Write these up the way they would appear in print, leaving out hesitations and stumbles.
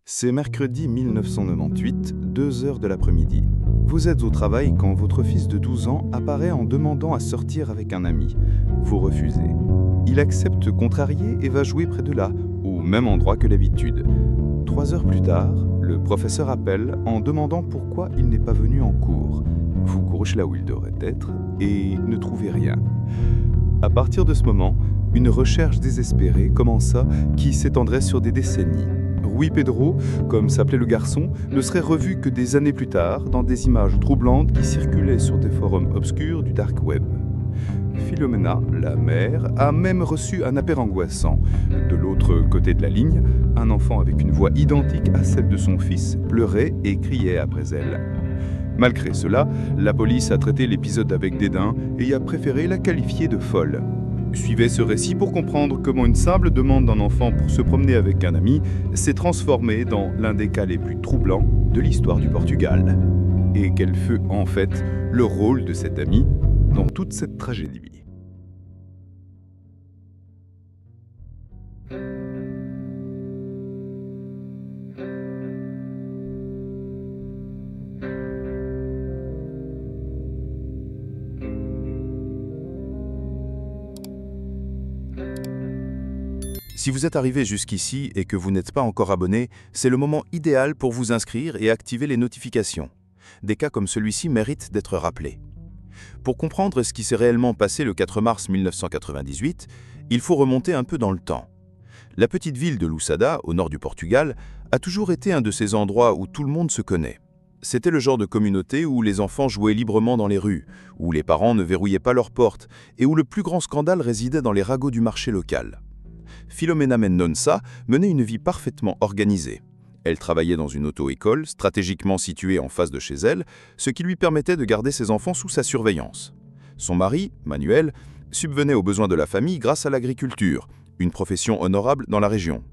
C'est mercredi 1998, 2 heures de l'après-midi. Vous êtes au travail quand votre fils de 12 ans apparaît en demandant à sortir avec un ami. Vous refusez. Il accepte contrarié et va jouer près de là, au même endroit que d'habitude. 3 heures plus tard, le professeur appelle en demandant pourquoi il n'est pas venu en cours. Vous courez là où il devrait être et ne trouvez rien. À partir de ce moment, une recherche désespérée commença qui s'étendrait sur des décennies. Rui Pedro, comme s'appelait le garçon, ne serait revu que des années plus tard dans des images troublantes qui circulaient sur des forums obscurs du dark web. Philomena, la mère, a même reçu un appel angoissant. De l'autre côté de la ligne, un enfant avec une voix identique à celle de son fils pleurait et criait après elle. Malgré cela, la police a traité l'épisode avec dédain et a préféré la qualifier de folle. Suivez ce récit pour comprendre comment une simple demande d'un enfant pour se promener avec un ami s'est transformée dans l'un des cas les plus troublants de l'histoire du Portugal. Et quel fut en fait le rôle de cet ami dans toute cette tragédie. Si vous êtes arrivé jusqu'ici et que vous n'êtes pas encore abonné, c'est le moment idéal pour vous inscrire et activer les notifications. Des cas comme celui-ci méritent d'être rappelés. Pour comprendre ce qui s'est réellement passé le 4 mars 1998, il faut remonter un peu dans le temps. La petite ville de Lusada, au nord du Portugal, a toujours été un de ces endroits où tout le monde se connaît. C'était le genre de communauté où les enfants jouaient librement dans les rues, où les parents ne verrouillaient pas leurs portes et où le plus grand scandale résidait dans les ragots du marché local. Filomena Mendonça menait une vie parfaitement organisée. Elle travaillait dans une auto-école, stratégiquement située en face de chez elle, ce qui lui permettait de garder ses enfants sous sa surveillance. Son mari, Manuel, subvenait aux besoins de la famille grâce à l'agriculture, une profession honorable dans la région.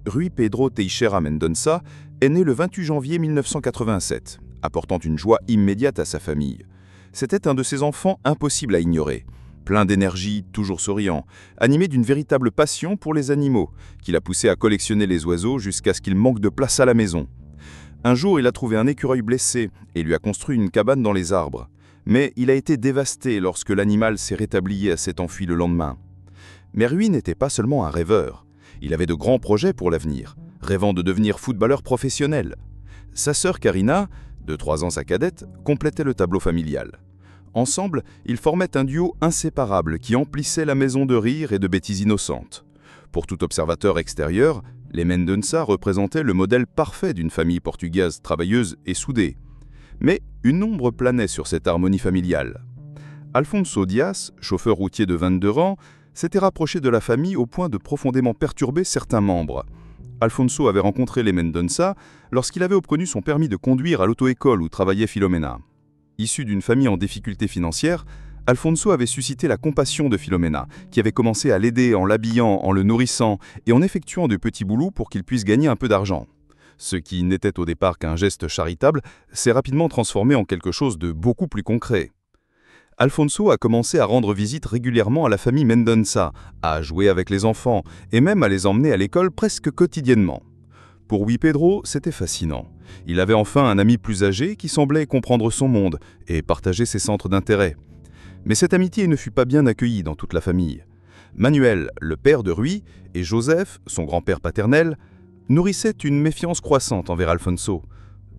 Rui Pedro Teixeira Mendonça est né le 28 janvier 1987, apportant une joie immédiate à sa famille. C'était un de ces enfants impossibles à ignorer. Plein d'énergie, toujours souriant, animé d'une véritable passion pour les animaux, qui l'a poussé à collectionner les oiseaux jusqu'à ce qu'il manque de place à la maison. Un jour, il a trouvé un écureuil blessé et lui a construit une cabane dans les arbres. Mais il a été dévasté lorsque l'animal s'est rétabli et s'est enfui le lendemain. Mais Rui n'était pas seulement un rêveur. Il avait de grands projets pour l'avenir, rêvant de devenir footballeur professionnel. Sa sœur Karina, de 3 ans sa cadette, complétait le tableau familial. Ensemble, ils formaient un duo inséparable qui emplissait la maison de rire et de bêtises innocentes. Pour tout observateur extérieur, les Mendonça représentaient le modèle parfait d'une famille portugaise travailleuse et soudée. Mais une ombre planait sur cette harmonie familiale. Alfonso Dias, chauffeur routier de 22 ans, s'était rapproché de la famille au point de profondément perturber certains membres. Alfonso avait rencontré les Mendonça lorsqu'il avait obtenu son permis de conduire à l'auto-école où travaillait Filomena. Issu d'une famille en difficulté financière, Alfonso avait suscité la compassion de Filomena, qui avait commencé à l'aider en l'habillant, en le nourrissant et en effectuant de petits boulots pour qu'il puisse gagner un peu d'argent. Ce qui n'était au départ qu'un geste charitable s'est rapidement transformé en quelque chose de beaucoup plus concret. Alfonso a commencé à rendre visite régulièrement à la famille Mendonça, à jouer avec les enfants et même à les emmener à l'école presque quotidiennement. Pour Rui Pedro, c'était fascinant. Il avait enfin un ami plus âgé qui semblait comprendre son monde et partager ses centres d'intérêt. Mais cette amitié ne fut pas bien accueillie dans toute la famille. Manuel, le père de Rui, et Joseph, son grand-père paternel, nourrissaient une méfiance croissante envers Alfonso.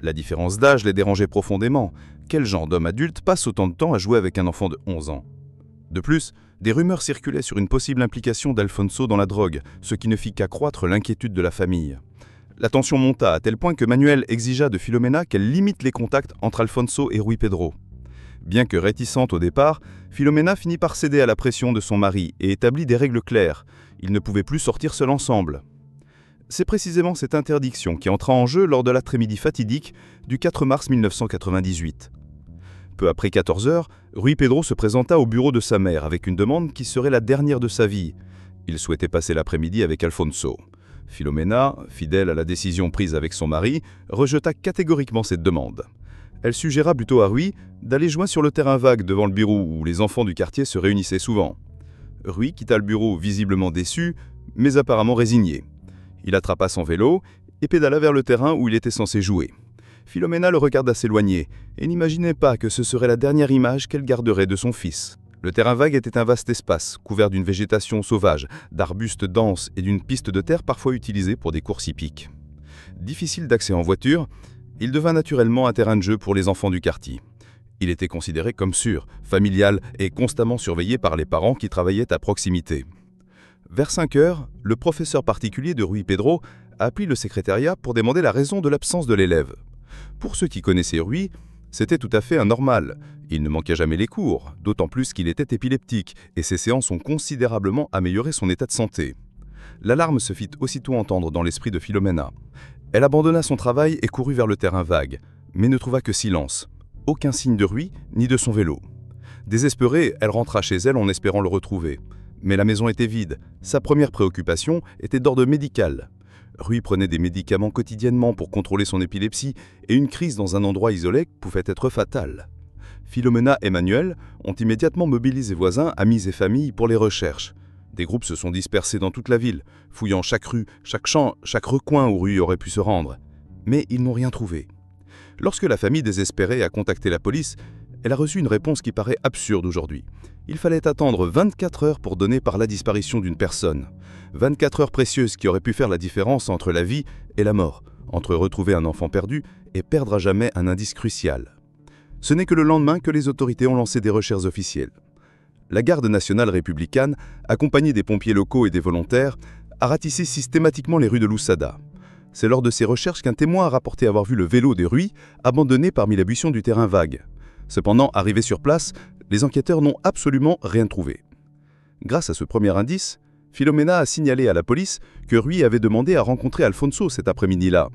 La différence d'âge les dérangeait profondément. Quel genre d'homme adulte passe autant de temps à jouer avec un enfant de 11 ans? De plus, des rumeurs circulaient sur une possible implication d'Alfonso dans la drogue, ce qui ne fit qu'accroître l'inquiétude de la famille. La tension monta à tel point que Manuel exigea de Filomena qu'elle limite les contacts entre Alfonso et Rui Pedro. Bien que réticente au départ, Filomena finit par céder à la pression de son mari et établit des règles claires. Ils ne pouvaient plus sortir seuls ensemble. C'est précisément cette interdiction qui entra en jeu lors de l'après-midi fatidique du 4 mars 1998. Peu après 14 heures, Rui Pedro se présenta au bureau de sa mère avec une demande qui serait la dernière de sa vie. Il souhaitait passer l'après-midi avec Alfonso. Filomena, fidèle à la décision prise avec son mari, rejeta catégoriquement cette demande. Elle suggéra plutôt à Rui d'aller jouer sur le terrain vague devant le bureau où les enfants du quartier se réunissaient souvent. Rui quitta le bureau visiblement déçu, mais apparemment résigné. Il attrapa son vélo et pédala vers le terrain où il était censé jouer. Philomena le regarda s'éloigner et n'imaginait pas que ce serait la dernière image qu'elle garderait de son fils. Le terrain vague était un vaste espace, couvert d'une végétation sauvage, d'arbustes denses et d'une piste de terre parfois utilisée pour des courses hippiques. Difficile d'accès en voiture, il devint naturellement un terrain de jeu pour les enfants du quartier. Il était considéré comme sûr, familial et constamment surveillé par les parents qui travaillaient à proximité. Vers 5 heures, le professeur particulier de Rui Pedro a appelé le secrétariat pour demander la raison de l'absence de l'élève. Pour ceux qui connaissaient Rui, c'était tout à fait anormal. Il ne manquait jamais les cours, d'autant plus qu'il était épileptique et ses séances ont considérablement amélioré son état de santé. L'alarme se fit aussitôt entendre dans l'esprit de Philomena. Elle abandonna son travail et courut vers le terrain vague, mais ne trouva que silence. Aucun signe de Rui, ni de son vélo. Désespérée, elle rentra chez elle en espérant le retrouver. Mais la maison était vide. Sa première préoccupation était d'ordre médical. Rui prenait des médicaments quotidiennement pour contrôler son épilepsie et une crise dans un endroit isolé pouvait être fatale. Philomena et Manuel ont immédiatement mobilisé voisins, amis et familles pour les recherches. Des groupes se sont dispersés dans toute la ville, fouillant chaque rue, chaque champ, chaque recoin où Rui aurait pu se rendre. Mais ils n'ont rien trouvé. Lorsque la famille désespérée a contacté la police, elle a reçu une réponse qui paraît absurde aujourd'hui. Il fallait attendre 24 heures pour donner par la disparition d'une personne. 24 heures précieuses qui auraient pu faire la différence entre la vie et la mort, entre retrouver un enfant perdu et perdre à jamais un indice crucial. Ce n'est que le lendemain que les autorités ont lancé des recherches officielles. La garde nationale républicaine, accompagnée des pompiers locaux et des volontaires, a ratissé systématiquement les rues de Loussada. C'est lors de ces recherches qu'un témoin a rapporté avoir vu le vélo de Rui abandonné parmi la buisson du terrain vague. Cependant, arrivés sur place, les enquêteurs n'ont absolument rien trouvé. Grâce à ce premier indice, Philomena a signalé à la police que Rui avait demandé à rencontrer Alfonso cet après-midi-là.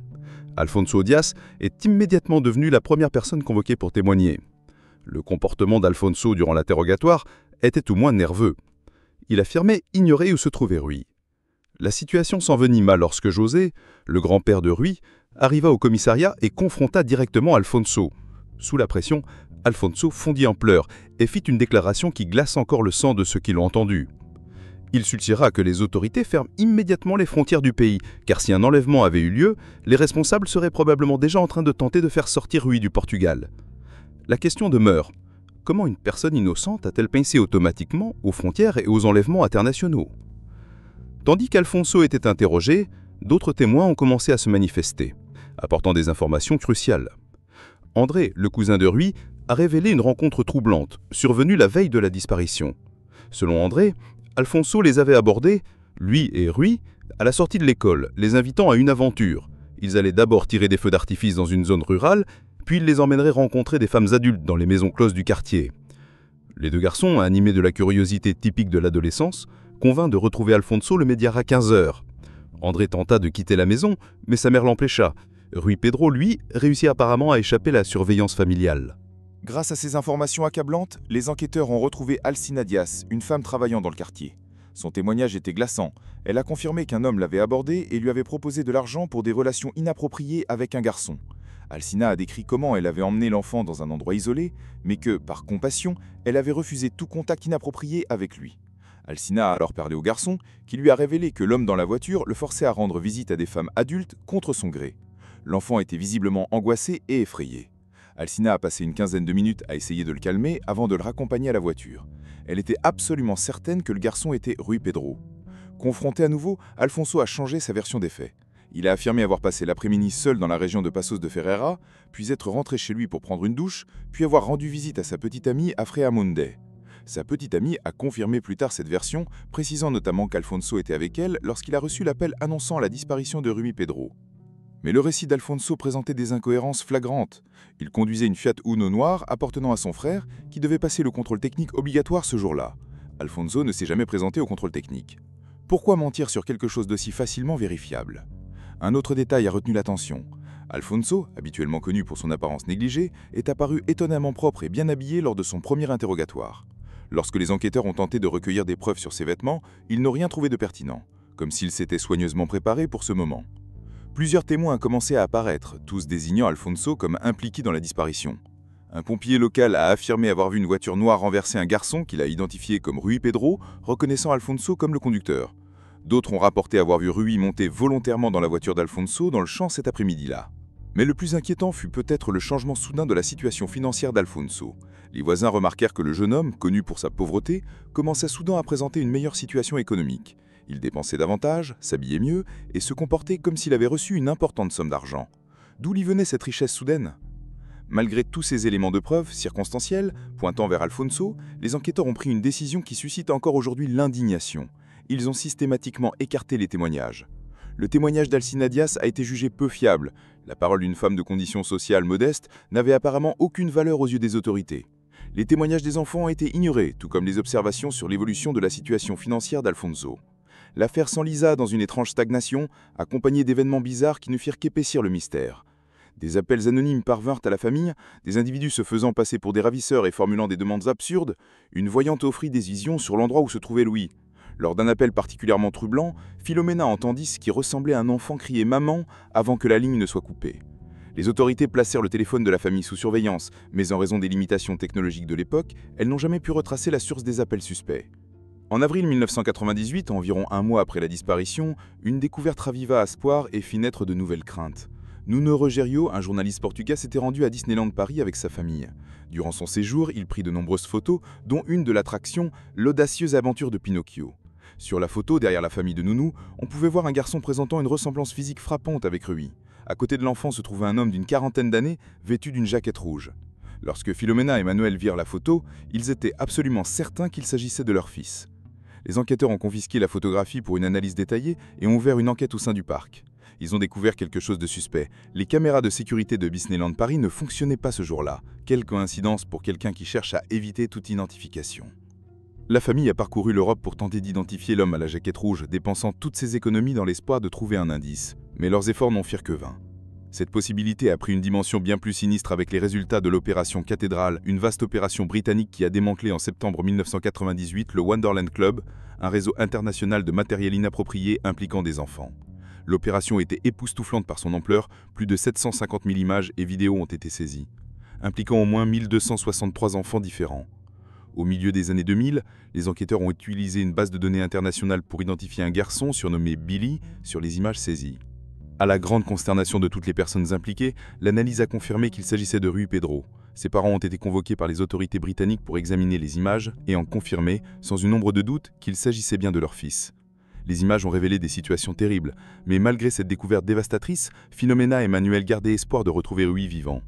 Alfonso Dias est immédiatement devenu la première personne convoquée pour témoigner. Le comportement d'Alfonso durant l'interrogatoire était tout moins nerveux. Il affirmait ignorer où se trouvait Rui. La situation s'envenima lorsque José, le grand-père de Rui, arriva au commissariat et confronta directement Alfonso. Sous la pression, Alfonso fondit en pleurs et fit une déclaration qui glace encore le sang de ceux qui l'ont entendu. Il suggéra que les autorités ferment immédiatement les frontières du pays, car si un enlèvement avait eu lieu, les responsables seraient probablement déjà en train de tenter de faire sortir Rui du Portugal. La question demeure. Comment une personne innocente a-t-elle pincé automatiquement aux frontières et aux enlèvements internationaux? Tandis qu'Alfonso était interrogé, d'autres témoins ont commencé à se manifester, apportant des informations cruciales. André, le cousin de Rui, a révélé une rencontre troublante, survenue la veille de la disparition. Selon André, Alfonso les avait abordés, lui et Rui, à la sortie de l'école, les invitant à une aventure. Ils allaient d'abord tirer des feux d'artifice dans une zone rurale, puis il les emmènerait rencontrer des femmes adultes dans les maisons closes du quartier. Les deux garçons, animés de la curiosité typique de l'adolescence, convinrent de retrouver Alfonso le médiar à 15 heures. André tenta de quitter la maison, mais sa mère l'empêcha. Rui Pedro, lui, réussit apparemment à échapper à la surveillance familiale. Grâce à ces informations accablantes, les enquêteurs ont retrouvé Alcina Dias, une femme travaillant dans le quartier. Son témoignage était glaçant. Elle a confirmé qu'un homme l'avait abordée et lui avait proposé de l'argent pour des relations inappropriées avec un garçon. Alcina a décrit comment elle avait emmené l'enfant dans un endroit isolé, mais que, par compassion, elle avait refusé tout contact inapproprié avec lui. Alcina a alors parlé au garçon, qui lui a révélé que l'homme dans la voiture le forçait à rendre visite à des femmes adultes contre son gré. L'enfant était visiblement angoissé et effrayé. Alcina a passé une quinzaine de minutes à essayer de le calmer avant de le raccompagner à la voiture. Elle était absolument certaine que le garçon était Rui Pedro. Confronté à nouveau, Alfonso a changé sa version des faits. Il a affirmé avoir passé l'après-midi seul dans la région de Passos de Ferreira, puis être rentré chez lui pour prendre une douche, puis avoir rendu visite à sa petite amie à Freamunde. Sa petite amie a confirmé plus tard cette version, précisant notamment qu'Alfonso était avec elle lorsqu'il a reçu l'appel annonçant la disparition de Rui Pedro. Mais le récit d'Alfonso présentait des incohérences flagrantes. Il conduisait une Fiat Uno noire appartenant à son frère, qui devait passer le contrôle technique obligatoire ce jour-là. Alfonso ne s'est jamais présenté au contrôle technique. Pourquoi mentir sur quelque chose d'aussi facilement vérifiable? Un autre détail a retenu l'attention. Alfonso, habituellement connu pour son apparence négligée, est apparu étonnamment propre et bien habillé lors de son premier interrogatoire. Lorsque les enquêteurs ont tenté de recueillir des preuves sur ses vêtements, ils n'ont rien trouvé de pertinent, comme s'il s'était soigneusement préparé pour ce moment. Plusieurs témoins ont commencé à apparaître, tous désignant Alfonso comme impliqué dans la disparition. Un pompier local a affirmé avoir vu une voiture noire renverser un garçon qu'il a identifié comme Rui Pedro, reconnaissant Alfonso comme le conducteur. D'autres ont rapporté avoir vu Rui monter volontairement dans la voiture d'Alfonso dans le champ cet après-midi-là. Mais le plus inquiétant fut peut-être le changement soudain de la situation financière d'Alfonso. Les voisins remarquèrent que le jeune homme, connu pour sa pauvreté, commençait soudain à présenter une meilleure situation économique. Il dépensait davantage, s'habillait mieux et se comportait comme s'il avait reçu une importante somme d'argent. D'où lui venait cette richesse soudaine? Malgré tous ces éléments de preuve circonstanciels pointant vers Alfonso, les enquêteurs ont pris une décision qui suscite encore aujourd'hui l'indignation. Ils ont systématiquement écarté les témoignages. Le témoignage d'Alcina Diaz a été jugé peu fiable. La parole d'une femme de condition sociale modeste n'avait apparemment aucune valeur aux yeux des autorités. Les témoignages des enfants ont été ignorés, tout comme les observations sur l'évolution de la situation financière d'Alfonso. L'affaire s'enlisa dans une étrange stagnation, accompagnée d'événements bizarres qui ne firent qu'épaissir le mystère. Des appels anonymes parvinrent à la famille, des individus se faisant passer pour des ravisseurs et formulant des demandes absurdes. Une voyante offrit des visions sur l'endroit où se trouvait Louis. Lors d'un appel particulièrement troublant, Philomena entendit ce qui ressemblait à un enfant crier « Maman » avant que la ligne ne soit coupée. Les autorités placèrent le téléphone de la famille sous surveillance, mais en raison des limitations technologiques de l'époque, elles n'ont jamais pu retracer la source des appels suspects. En avril 1998, environ un mois après la disparition, une découverte raviva espoir et fit naître de nouvelles craintes. Nuno Rogério, un journaliste portugais, s'était rendu à Disneyland Paris avec sa famille. Durant son séjour, il prit de nombreuses photos, dont une de l'attraction « L'audacieuse aventure de Pinocchio ». Sur la photo, derrière la famille de Nounou, on pouvait voir un garçon présentant une ressemblance physique frappante avec Rui. À côté de l'enfant se trouvait un homme d'une quarantaine d'années, vêtu d'une jaquette rouge. Lorsque Philomena et Manuel virent la photo, ils étaient absolument certains qu'il s'agissait de leur fils. Les enquêteurs ont confisqué la photographie pour une analyse détaillée et ont ouvert une enquête au sein du parc. Ils ont découvert quelque chose de suspect. Les caméras de sécurité de Disneyland Paris ne fonctionnaient pas ce jour-là. Quelle coïncidence pour quelqu'un qui cherche à éviter toute identification. La famille a parcouru l'Europe pour tenter d'identifier l'homme à la jaquette rouge, dépensant toutes ses économies dans l'espoir de trouver un indice. Mais leurs efforts n'en firent que vain. Cette possibilité a pris une dimension bien plus sinistre avec les résultats de l'opération Cathédrale, une vaste opération britannique qui a démantelé en septembre 1998 le Wonderland Club, un réseau international de matériel inapproprié impliquant des enfants. L'opération était époustouflante par son ampleur, plus de 750 000 images et vidéos ont été saisies, impliquant au moins 1263 enfants différents. Au milieu des années 2000, les enquêteurs ont utilisé une base de données internationale pour identifier un garçon surnommé Billy sur les images saisies. À la grande consternation de toutes les personnes impliquées, l'analyse a confirmé qu'il s'agissait de Rui Pedro. Ses parents ont été convoqués par les autorités britanniques pour examiner les images et ont confirmé, sans une ombre de doute, qu'il s'agissait bien de leur fils. Les images ont révélé des situations terribles, mais malgré cette découverte dévastatrice, Philomena et Manuel gardaient espoir de retrouver Rui vivant.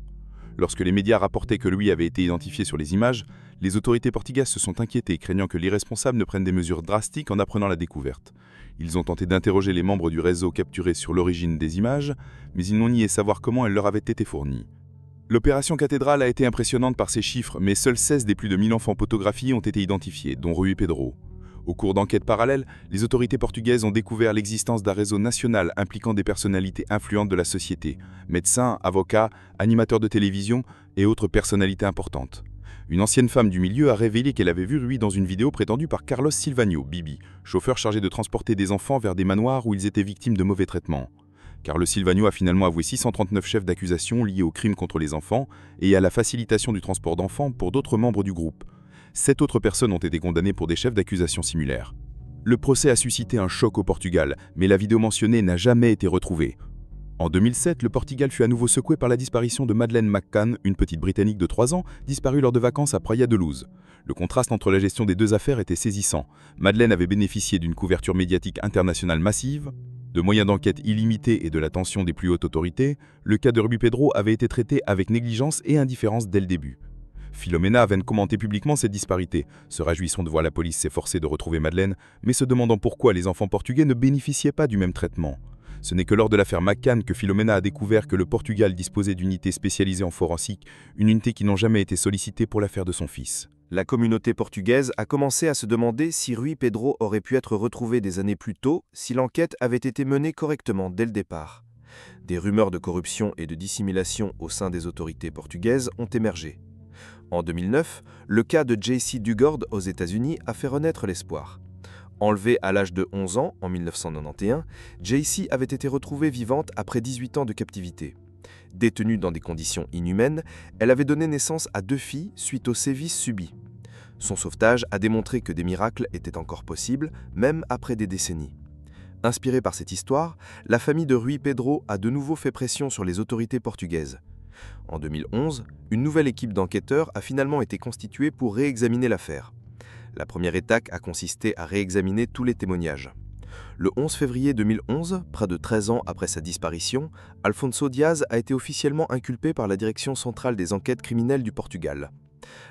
Lorsque les médias rapportaient que Rui avait été identifié sur les images, les autorités portugaises se sont inquiétées, craignant que l'irresponsable ne prenne des mesures drastiques en apprenant la découverte. Ils ont tenté d'interroger les membres du réseau capturés sur l'origine des images, mais ils n'ont nié savoir comment elles leur avaient été fournies. L'opération Cathédrale a été impressionnante par ses chiffres, mais seuls 16 des plus de 1000 enfants photographiés ont été identifiés, dont Rui Pedro. Au cours d'enquêtes parallèles, les autorités portugaises ont découvert l'existence d'un réseau national impliquant des personnalités influentes de la société, médecins, avocats, animateurs de télévision et autres personnalités importantes. Une ancienne femme du milieu a révélé qu'elle avait vu Rui dans une vidéo prétendue par Carlos Silvano, Bibi, chauffeur chargé de transporter des enfants vers des manoirs où ils étaient victimes de mauvais traitements. Carlos Silvano a finalement avoué 639 chefs d'accusation liés aux crimes contre les enfants et à la facilitation du transport d'enfants pour d'autres membres du groupe. 7 autres personnes ont été condamnées pour des chefs d'accusation similaires. Le procès a suscité un choc au Portugal, mais la vidéo mentionnée n'a jamais été retrouvée. En 2007, le Portugal fut à nouveau secoué par la disparition de Madeleine McCann, une petite Britannique de 3 ans, disparue lors de vacances à Praia de Luz. Le contraste entre la gestion des deux affaires était saisissant. Madeleine avait bénéficié d'une couverture médiatique internationale massive, de moyens d'enquête illimités et de l'attention des plus hautes autorités. Le cas de Rui Pedro avait été traité avec négligence et indifférence dès le début. Philomena vient de commenter publiquement cette disparité, se réjouissant de voir la police s'efforcer de retrouver Madeleine, mais se demandant pourquoi les enfants portugais ne bénéficiaient pas du même traitement. Ce n'est que lors de l'affaire McCann que Philomena a découvert que le Portugal disposait d'unités spécialisées en forensique, une unité qui n'ont jamais été sollicitées pour l'affaire de son fils. La communauté portugaise a commencé à se demander si Rui Pedro aurait pu être retrouvé des années plus tôt si l'enquête avait été menée correctement dès le départ. Des rumeurs de corruption et de dissimulation au sein des autorités portugaises ont émergé. En 2009, le cas de JC Dugard aux États-Unis a fait renaître l'espoir. Enlevée à l'âge de 11 ans, en 1991, JC avait été retrouvée vivante après 18 ans de captivité. Détenue dans des conditions inhumaines, elle avait donné naissance à 2 filles suite aux sévices subis. Son sauvetage a démontré que des miracles étaient encore possibles, même après des décennies. Inspirée par cette histoire, la famille de Rui Pedro a de nouveau fait pression sur les autorités portugaises. En 2011, une nouvelle équipe d'enquêteurs a finalement été constituée pour réexaminer l'affaire. La première étape a consisté à réexaminer tous les témoignages. Le 11 février 2011, près de 13 ans après sa disparition, Alfonso Diaz a été officiellement inculpé par la Direction centrale des enquêtes criminelles du Portugal.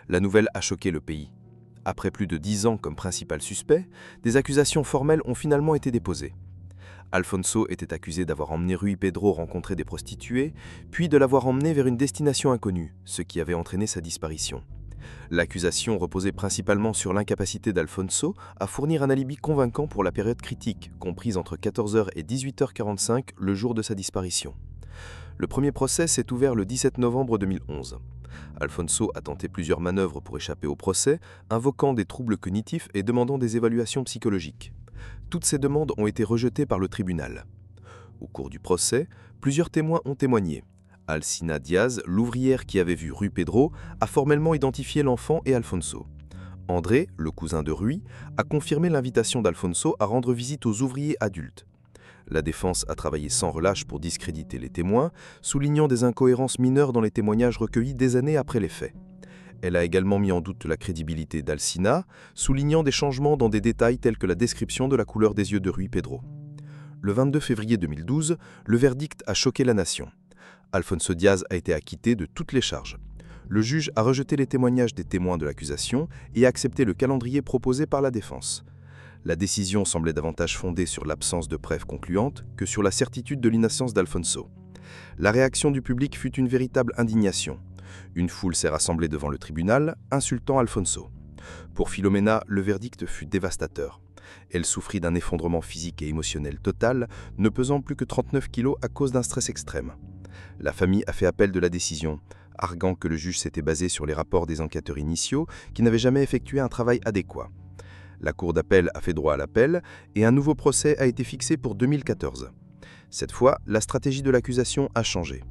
La nouvelle a choqué le pays. Après plus de 10 ans comme principal suspect, des accusations formelles ont finalement été déposées. Alfonso était accusé d'avoir emmené Rui Pedro rencontrer des prostituées, puis de l'avoir emmené vers une destination inconnue, ce qui avait entraîné sa disparition. L'accusation reposait principalement sur l'incapacité d'Alfonso à fournir un alibi convaincant pour la période critique, comprise entre 14h et 18h45 le jour de sa disparition. Le premier procès s'est ouvert le 17 novembre 2011. Alfonso a tenté plusieurs manœuvres pour échapper au procès, invoquant des troubles cognitifs et demandant des évaluations psychologiques. Toutes ces demandes ont été rejetées par le tribunal. Au cours du procès, plusieurs témoins ont témoigné. Alcina Diaz, l'ouvrière qui avait vu Rui Pedro, a formellement identifié l'enfant et Alfonso. André, le cousin de Rui, a confirmé l'invitation d'Alfonso à rendre visite aux ouvriers adultes. La défense a travaillé sans relâche pour discréditer les témoins, soulignant des incohérences mineures dans les témoignages recueillis des années après les faits. Elle a également mis en doute la crédibilité d'Alcina, soulignant des changements dans des détails tels que la description de la couleur des yeux de Rui Pedro. Le 22 février 2012, le verdict a choqué la nation. Alfonso Diaz a été acquitté de toutes les charges. Le juge a rejeté les témoignages des témoins de l'accusation et a accepté le calendrier proposé par la défense. La décision semblait davantage fondée sur l'absence de preuves concluantes que sur la certitude de l'innocence d'Alfonso. La réaction du public fut une véritable indignation. Une foule s'est rassemblée devant le tribunal, insultant Alfonso. Pour Filomena, le verdict fut dévastateur. Elle souffrit d'un effondrement physique et émotionnel total, ne pesant plus que 39 kilos à cause d'un stress extrême. La famille a fait appel de la décision, arguant que le juge s'était basé sur les rapports des enquêteurs initiaux qui n'avaient jamais effectué un travail adéquat. La cour d'appel a fait droit à l'appel et un nouveau procès a été fixé pour 2014. Cette fois, la stratégie de l'accusation a changé.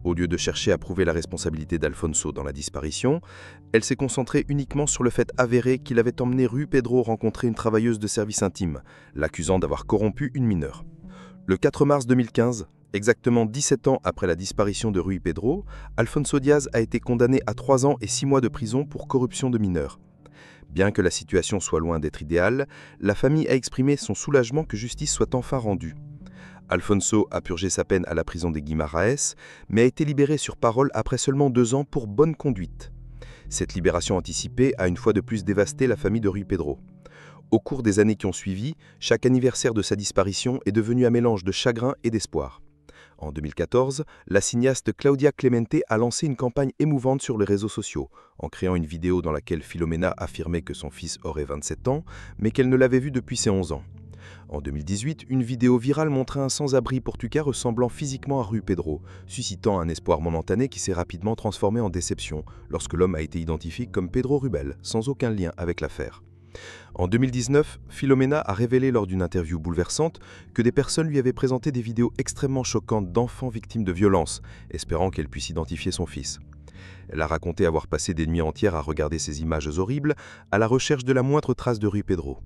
Au lieu de chercher à prouver la responsabilité d'Alfonso dans la disparition, elle s'est concentrée uniquement sur le fait avéré qu'il avait emmené Rui Pedro rencontrer une travailleuse de service intime, l'accusant d'avoir corrompu une mineure. Le 4 mars 2015, exactement 17 ans après la disparition de Rui Pedro, Alfonso Diaz a été condamné à 3 ans et 6 mois de prison pour corruption de mineurs. Bien que la situation soit loin d'être idéale, la famille a exprimé son soulagement que justice soit enfin rendue. Alfonso a purgé sa peine à la prison des Guimarães, mais a été libéré sur parole après seulement 2 ans pour bonne conduite. Cette libération anticipée a une fois de plus dévasté la famille de Rui Pedro. Au cours des années qui ont suivi, chaque anniversaire de sa disparition est devenu un mélange de chagrin et d'espoir. En 2014, la cinéaste Claudia Clemente a lancé une campagne émouvante sur les réseaux sociaux, en créant une vidéo dans laquelle Filomena affirmait que son fils aurait 27 ans, mais qu'elle ne l'avait vu depuis ses 11 ans. En 2018, une vidéo virale montrait un sans-abri portugais ressemblant physiquement à Rui Pedro, suscitant un espoir momentané qui s'est rapidement transformé en déception lorsque l'homme a été identifié comme Pedro Rubel, sans aucun lien avec l'affaire. En 2019, Filomena a révélé lors d'une interview bouleversante que des personnes lui avaient présenté des vidéos extrêmement choquantes d'enfants victimes de violences, espérant qu'elle puisse identifier son fils. Elle a raconté avoir passé des nuits entières à regarder ces images horribles, à la recherche de la moindre trace de Rui Pedro.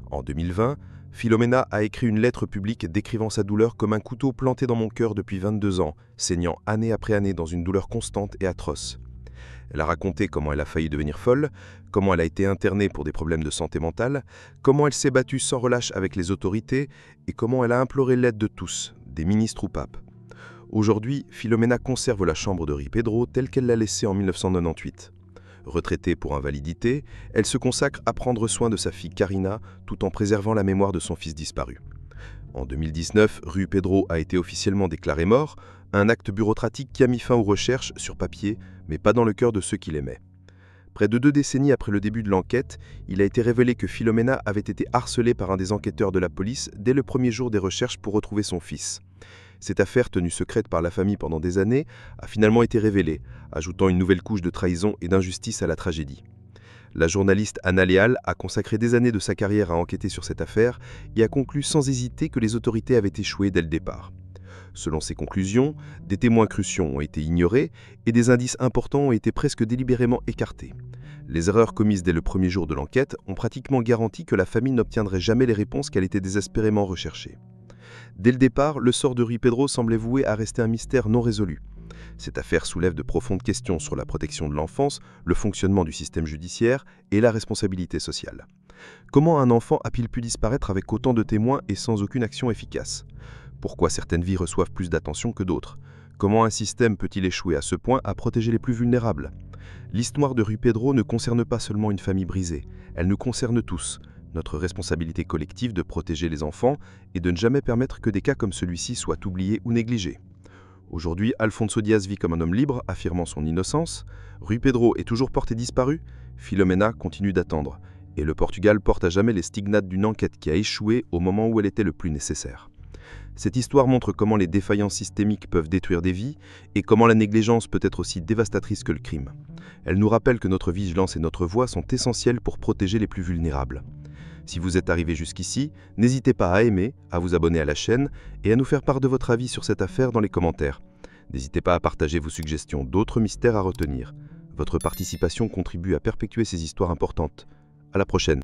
En 2020, Filomena a écrit une lettre publique décrivant sa douleur comme un couteau planté dans mon cœur depuis 22 ans, saignant année après année dans une douleur constante et atroce. Elle a raconté comment elle a failli devenir folle, comment elle a été internée pour des problèmes de santé mentale, comment elle s'est battue sans relâche avec les autorités et comment elle a imploré l'aide de tous, des ministres ou papes. Aujourd'hui, Filomena conserve la chambre de Rui Pedro telle qu'elle l'a laissée en 1998. Retraitée pour invalidité, elle se consacre à prendre soin de sa fille Karina tout en préservant la mémoire de son fils disparu. En 2019, Rui Pedro a été officiellement déclaré mort, un acte bureaucratique qui a mis fin aux recherches sur papier, mais pas dans le cœur de ceux qui l'aimaient. Près de 2 décennies après le début de l'enquête, il a été révélé que Filomena avait été harcelée par un des enquêteurs de la police dès le premier jour des recherches pour retrouver son fils. Cette affaire, tenue secrète par la famille pendant des années, a finalement été révélée, ajoutant une nouvelle couche de trahison et d'injustice à la tragédie. La journaliste Anna Leal a consacré des années de sa carrière à enquêter sur cette affaire et a conclu sans hésiter que les autorités avaient échoué dès le départ. Selon ses conclusions, des témoins cruciaux ont été ignorés et des indices importants ont été presque délibérément écartés. Les erreurs commises dès le premier jour de l'enquête ont pratiquement garanti que la famille n'obtiendrait jamais les réponses qu'elle était désespérément recherchée. Dès le départ, le sort de Rui Pedro semblait voué à rester un mystère non résolu. Cette affaire soulève de profondes questions sur la protection de l'enfance, le fonctionnement du système judiciaire et la responsabilité sociale. Comment un enfant a-t-il pu disparaître avec autant de témoins et sans aucune action efficace? Pourquoi certaines vies reçoivent plus d'attention que d'autres? Comment un système peut-il échouer à ce point à protéger les plus vulnérables? L'histoire de Rui Pedro ne concerne pas seulement une famille brisée, elle nous concerne tous. Notre responsabilité collective de protéger les enfants et de ne jamais permettre que des cas comme celui-ci soient oubliés ou négligés. Aujourd'hui, Alfonso Diaz vit comme un homme libre, affirmant son innocence. Rui Pedro est toujours porté disparu. Filomena continue d'attendre. Et le Portugal porte à jamais les stigmates d'une enquête qui a échoué au moment où elle était le plus nécessaire. Cette histoire montre comment les défaillances systémiques peuvent détruire des vies et comment la négligence peut être aussi dévastatrice que le crime. Elle nous rappelle que notre vigilance et notre voix sont essentielles pour protéger les plus vulnérables. Si vous êtes arrivé jusqu'ici, n'hésitez pas à aimer, à vous abonner à la chaîne et à nous faire part de votre avis sur cette affaire dans les commentaires. N'hésitez pas à partager vos suggestions d'autres mystères à retenir. Votre participation contribue à perpétuer ces histoires importantes. À la prochaine.